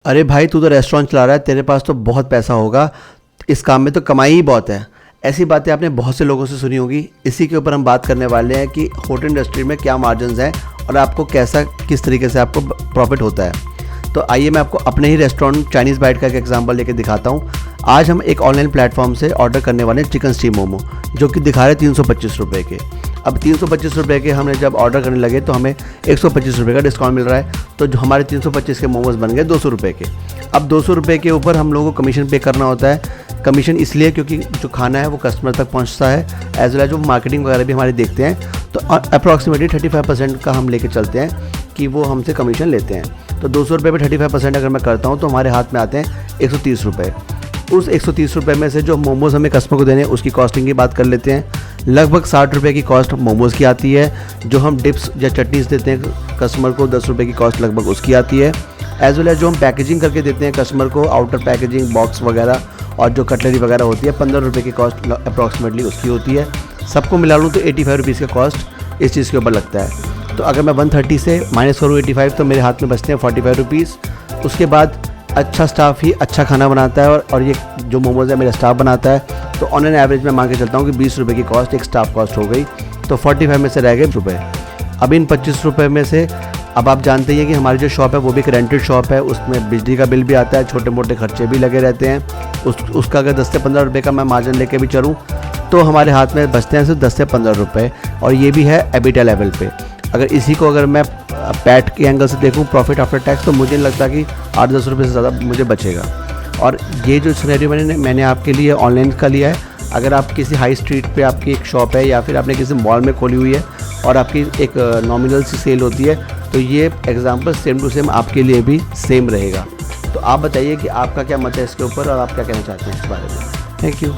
अरे भाई, तू तो रेस्टोरेंट चला रहा है, तेरे पास तो बहुत पैसा होगा, इस काम में तो कमाई ही बहुत है। ऐसी बातें आपने बहुत से लोगों से सुनी होगी। इसी के ऊपर हम बात करने वाले हैं कि होटल इंडस्ट्री में क्या मार्जिन्स हैं और आपको कैसा किस तरीके से आपको प्रॉफिट होता है। तो आइए मैं आपको अपने ही रेस्टोरेंट चाइनीज़ बाइट का एक एग्जांपल लेके दिखाता हूँ। आज हम एक ऑनलाइन प्लेटफॉर्म से ऑर्डर करने वाले हैं चिकन स्टीम मोमो, जो कि दिखा रहे 325 रुपये के। अब 325 रुपये के हमने जब ऑर्डर करने लगे तो हमें 125 रुपये का डिस्काउंट मिल रहा है, तो जो हमारे 325 के मोमोज़ बन गए 200 रुपये के। अब 200 रुपये के ऊपर हम लोगों को कमीशन पे करना होता है। कमीशन इसलिए क्योंकि जो खाना है वो कस्टमर तक पहुंचता है, एज वेल एज जो मार्केटिंग वगैरह भी हमारी देखते हैं। तो अप्रॉक्सीमेटली 35% का हम लेके चलते हैं कि वो हमसे कमीशन लेते हैं। तो 200 रुपये में 35% अगर मैं करता हूँ तो हमारे हाथ में आते हैं 130 रुपये। उस 130 रुपये में से जो मोमोज़ हमें कस्टमर को देने हैं उसकी कॉस्टिंग की बात कर लेते हैं। लगभग 60 रुपये की कॉस्ट मोमोज़ की आती है। जो हम डिप्स या चटनीज़ देते हैं कस्टमर को, 10 रुपये की कॉस्ट लगभग उसकी आती है। एज वेल एज जो हम पैकेजिंग करके देते हैं कस्टमर को, आउटर पैकेजिंग, बॉक्स वगैरह और जो कटलरी वगैरह होती है, 15 रुपये की कॉस्ट अप्रॉक्सीमेटली उसकी होती है। सबको मिला लूँ तो 85 रुपीज़ का कॉस्ट इस चीज़ के ऊपर लगता है। तो अगर मैं 130 से माइनस करूँ 85 तो मेरे हाथ में बचते हैं 45 रुपीज़। उसके बाद अच्छा स्टाफ ही अच्छा खाना बनाता है और ये जो मोमोज़ है मेरा स्टाफ बनाता है। तो ऑन एन एवरेज मैं मान के चलता हूँ कि 20 रुपये की कॉस्ट एक स्टाफ कॉस्ट हो गई। तो 45 में से रह गए रुपये। अब इन 25 रुपये में से अब आप जानते ही हैं कि हमारी जो शॉप है वो भी एक रेंटेड शॉप है, उसमें बिजली का बिल भी आता है, छोटे मोटे खर्चे भी लगे रहते हैं। उसका अगर 10 से 15 रुपये का मैं मार्जिन लेके भी चलूँ तो हमारे हाथ में बचते हैं सिर्फ 10 से 15 रुपये, और ये भी है एबिटा लेवल पे। अगर मैं पैट के एंगल से देखूँ, प्रॉफिट आफ्टर टैक्स, तो मुझे नहीं लगता कि 8-10 रुपये से ज़्यादा मुझे बचेगा। और ये जो सिनेरियो मैंने आपके लिए ऑनलाइन का लिया है। अगर आप किसी हाई स्ट्रीट पे आपकी एक शॉप है या फिर आपने किसी मॉल में खोली हुई है और आपकी एक नॉमिनल सी सेल होती है, तो ये एग्जांपल सेम टू सेम आपके लिए भी सेम रहेगा। तो आप बताइए कि आपका क्या मत है इसके ऊपर और आप क्या कहना चाहते हैं इस बारे में। Thank you.